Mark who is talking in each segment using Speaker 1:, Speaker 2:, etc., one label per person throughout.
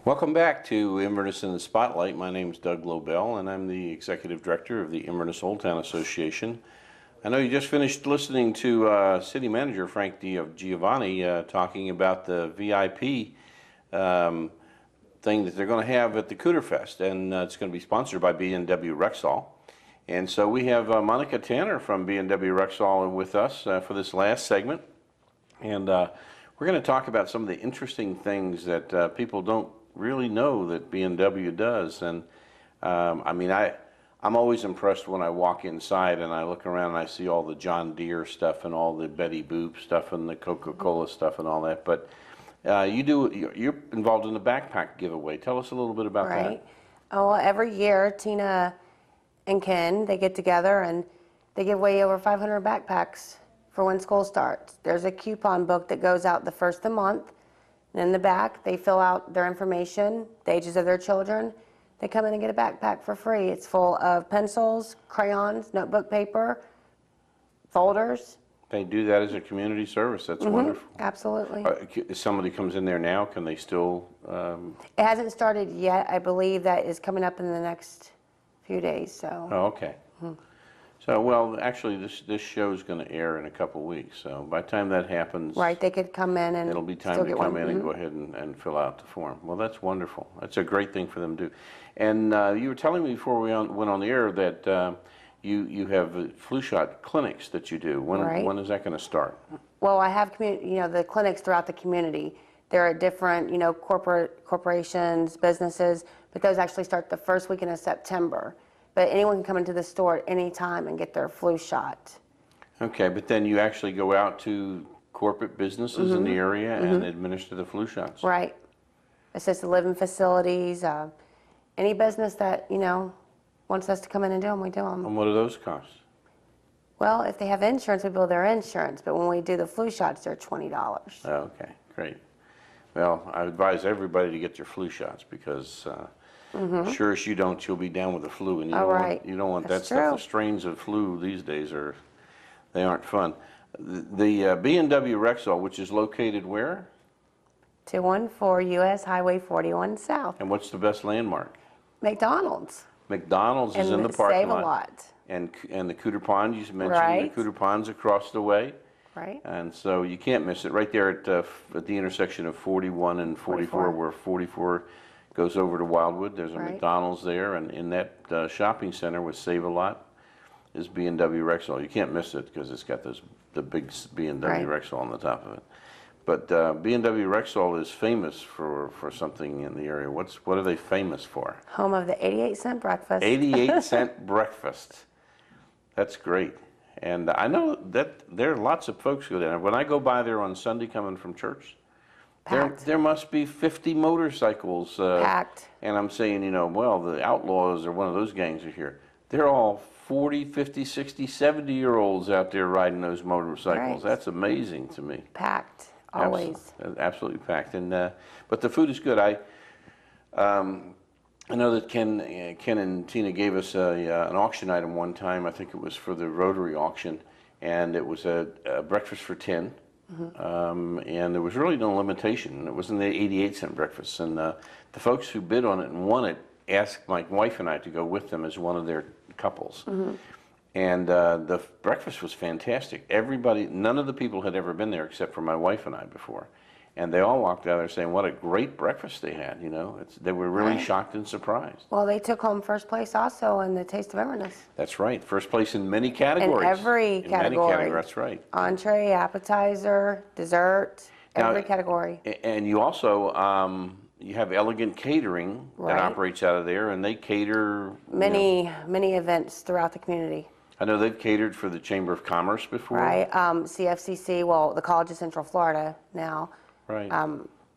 Speaker 1: Welcome back to Inverness in the Spotlight. My name is Doug Lobel, and I'm the Executive Director of the Inverness Old Town Association. I know you just finished listening to City Manager Frank Giovanni talking about the VIP thing that they're going to have at the Cooter Fest, and it's going to be sponsored by B&W Rexall. And so we have Monica Tanner from B&W Rexall with us for this last segment, and we're going to talk about some of the interesting things that people don't really know that B&W does. And I mean, I'm always impressed when I walk inside and I look around and I see all the John Deere stuff and all the Betty Boop stuff and the Coca-Cola stuff and all that. But you're involved in the backpack giveaway. Tell us a little bit about that.
Speaker 2: Right. Oh, every year, Tina and Ken, they get together and they give away over 500 backpacks for when school starts. There's a coupon book that goes out the first of the month. And in the back, they fill out their information, the ages of their children. They come in and get a backpack for free. It's full of pencils, crayons, notebook paper, folders.
Speaker 1: They do that as a community service. That's wonderful.
Speaker 2: Absolutely.
Speaker 1: If somebody comes in there now, can they still?
Speaker 2: It hasn't started yet. I believe that is coming up in the next few days. So.
Speaker 1: Oh, okay. So, well, actually, this show is going to air in a couple weeks. So by the time that happens,
Speaker 2: right, they could come in and
Speaker 1: it'll be time to come in and go ahead and fill out the form. Well, that's wonderful. That's a great thing for them to do. And you were telling me before we went on the air that you have flu shot clinics that you do. When is that going to start?
Speaker 2: Well, I have the clinics throughout the community. There are different corporations, businesses, but those actually start the first weekend of September. But anyone can come into the store at any time and get their flu shot. Okay,
Speaker 1: but then you actually go out to corporate businesses in the area and administer the flu shots.
Speaker 2: Right. Assisted living facilities, any business that, wants us to come in and do them, we do them.
Speaker 1: And what do those cost?
Speaker 2: Well, if they have insurance, we bill their insurance. But when we do the flu shots, they're $20.
Speaker 1: Oh, okay, great. Well, I advise everybody to get your flu shots because sure as you don't, you'll be down with the flu, and you don't want that stuff. The strains of flu these days they aren't fun. The B&W Rexall, which is located where?
Speaker 2: 214 U.S. Highway 41 South.
Speaker 1: And what's the best landmark?
Speaker 2: McDonald's.
Speaker 1: McDonald's is in the parking lot.
Speaker 2: Save a lot.
Speaker 1: And the Cooter Pond, you mentioned the Cooter Pond's across the way.
Speaker 2: Right.
Speaker 1: And so you can't miss it. Right there at the intersection of 41 and 44, where 44 goes over to Wildwood. There's a McDonald's there, and in that shopping center with Save a Lot is B&W Rexall. You can't miss it because it's got the big B&W Rexall on the top of it. But B&W Rexall is famous for something in the area. What are they famous for?
Speaker 2: Home of the 88-cent breakfast.
Speaker 1: 88-cent breakfast. That's great. And I know that there are lots of folks who go there. When I go by there on Sunday coming from church, there must be 50 motorcycles.
Speaker 2: Packed.
Speaker 1: And I'm saying, well, the Outlaws or one of those gangs are here. They're all 40, 50, 60, 70-year-olds out there riding those motorcycles. That's amazing to me.
Speaker 2: Packed, always.
Speaker 1: Absolutely packed. And but the food is good. I know that Ken and Tina gave us an auction item one time. I think it was for the Rotary auction, and it was a breakfast for 10. And there was really no limitation. It wasn't the 88-cent breakfast. And the folks who bid on it and won it asked my wife and I to go with them as one of their couples. And the breakfast was fantastic. None of the people had ever been there except for my wife and I before. And they all walked out there saying what a great breakfast they had, They were really shocked and surprised.
Speaker 2: Well, they took home first place also in the Taste of Inverness.
Speaker 1: That's right. First place in many categories.
Speaker 2: In every category.
Speaker 1: Many categories, that's right.
Speaker 2: Entree, appetizer, dessert, every category.
Speaker 1: And you also, you have Elegant Catering that operates out of there, and they cater...
Speaker 2: Many events throughout the community.
Speaker 1: I know they've catered for the Chamber of Commerce before.
Speaker 2: Right. CFCC, well, the College of Central Florida now.
Speaker 1: Right.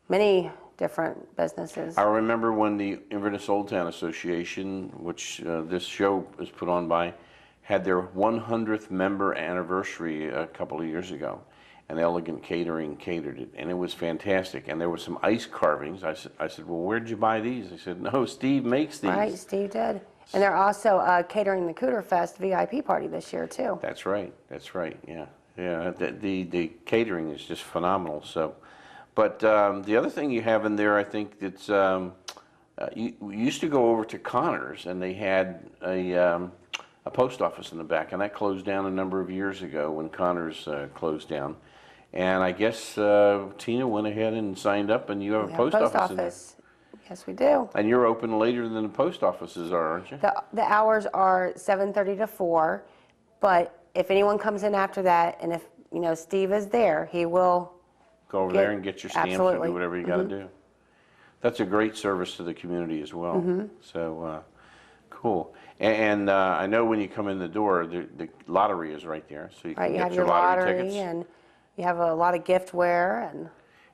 Speaker 2: Many different businesses.
Speaker 1: I remember when the Inverness Old Town Association, which this show is put on by, had their 100th member anniversary a couple of years ago, and Elegant Catering catered it, and it was fantastic. And there were some ice carvings. I said, well, where'd you buy these? They said, no, Steve makes these.
Speaker 2: Right, Steve did. And they're also catering the Cooter Fest VIP party this year, too.
Speaker 1: That's right. That's right, yeah. Yeah, the catering is just phenomenal. So, but the other thing you have in there, I think, that's we used to go over to Connors, and they had a post office in the back, and that closed down a number of years ago when Connors closed down. And I guess Tina went ahead and signed up, and you have
Speaker 2: We
Speaker 1: a
Speaker 2: have a
Speaker 1: post office in there.
Speaker 2: Yes, we do.
Speaker 1: And you're open later than the post offices are, aren't you?
Speaker 2: The hours are 7:30 to 4, but if anyone comes in after that, and if, Steve is there, he will.
Speaker 1: Go over there and get your stamps or
Speaker 2: Absolutely.
Speaker 1: do whatever you got to do. That's a great service to the community as well. So, cool. And I know when you come in the door, the lottery is right there, so you
Speaker 2: Right,
Speaker 1: can
Speaker 2: you
Speaker 1: get
Speaker 2: have
Speaker 1: your
Speaker 2: your
Speaker 1: lottery
Speaker 2: lottery,
Speaker 1: tickets.
Speaker 2: and you have a lot of giftware,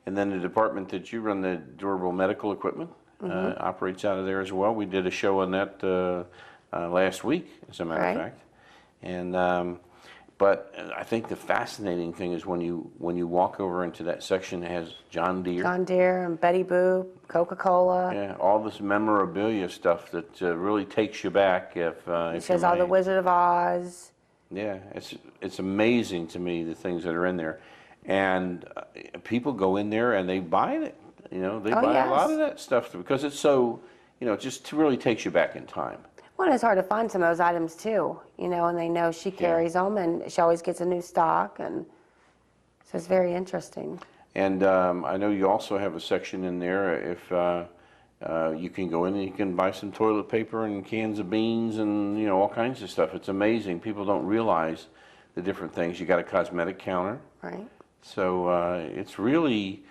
Speaker 1: And then the department that you run, the durable medical equipment, operates out of there as well. We did a show on that last week, as a matter of
Speaker 2: Right.
Speaker 1: fact. And but I think the fascinating thing is when you walk over into that section that has John Deere.
Speaker 2: John Deere and Betty Boop, Coca-Cola.
Speaker 1: Yeah, all this memorabilia stuff that really takes you back if
Speaker 2: It
Speaker 1: if
Speaker 2: shows
Speaker 1: you
Speaker 2: all the
Speaker 1: may.
Speaker 2: Wizard of Oz.
Speaker 1: Yeah, it's amazing to me the things that are in there, and people go in there and they buy it. They
Speaker 2: Oh,
Speaker 1: buy a lot
Speaker 2: yes.
Speaker 1: of that stuff because it's so it just really takes you back in time.
Speaker 2: Well, and it's hard to find some of those items too, and they know she carries them, and she always gets a new stock, and so it's very interesting.
Speaker 1: And I know you also have a section in there if you can go in and you can buy some toilet paper and cans of beans and all kinds of stuff. It's amazing. People don't realize the different things. You got a cosmetic counter.
Speaker 2: Right.
Speaker 1: So it's really,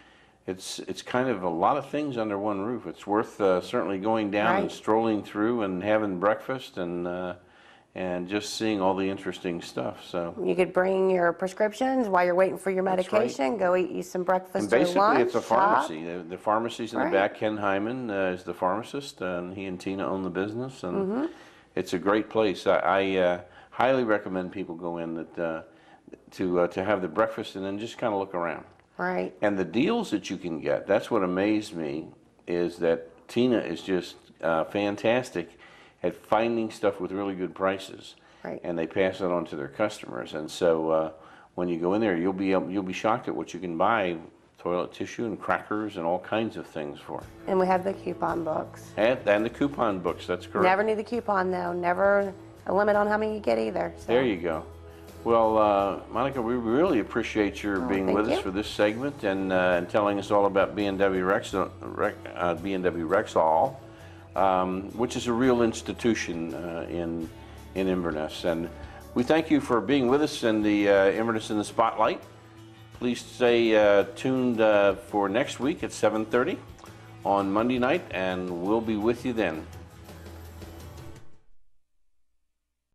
Speaker 1: it's kind of a lot of things under one roof. It's worth certainly going down and
Speaker 2: Right.
Speaker 1: strolling through and having breakfast and just seeing all the interesting stuff. So
Speaker 2: You could bring your prescriptions while you're waiting for your
Speaker 1: That's right.
Speaker 2: medication. Go eat you some breakfast
Speaker 1: and
Speaker 2: or
Speaker 1: basically
Speaker 2: lunch.
Speaker 1: it's a
Speaker 2: shop.
Speaker 1: pharmacy. The pharmacy's in the
Speaker 2: Right.
Speaker 1: back. Ken Hyman is the pharmacist, and he and Tina own the business, and
Speaker 2: Mm-hmm.
Speaker 1: it's a great place. I highly recommend people go in to have the breakfast and then just kind of look around.
Speaker 2: Right.
Speaker 1: And the deals that you can get, that's what amazed me, is that Tina is just fantastic at finding stuff with really good prices.
Speaker 2: Right.
Speaker 1: And they pass it on to their customers. And so when you go in there, you'll be shocked at what you can buy, toilet tissue and crackers and all kinds of things for.
Speaker 2: And we have the coupon books.
Speaker 1: And the coupon books, that's correct.
Speaker 2: Never need the coupon though. Never a limit on how many you get either. So.
Speaker 1: There you go. Well, Monica, we really appreciate your being
Speaker 2: thank
Speaker 1: with us
Speaker 2: you.
Speaker 1: for this segment and telling us all about B&W Rexall, B&W Rexall, which is a real institution in Inverness. And we thank you for being with us in the Inverness in the Spotlight. Please stay tuned for next week at 7:30 on Monday night, and we'll be with you then.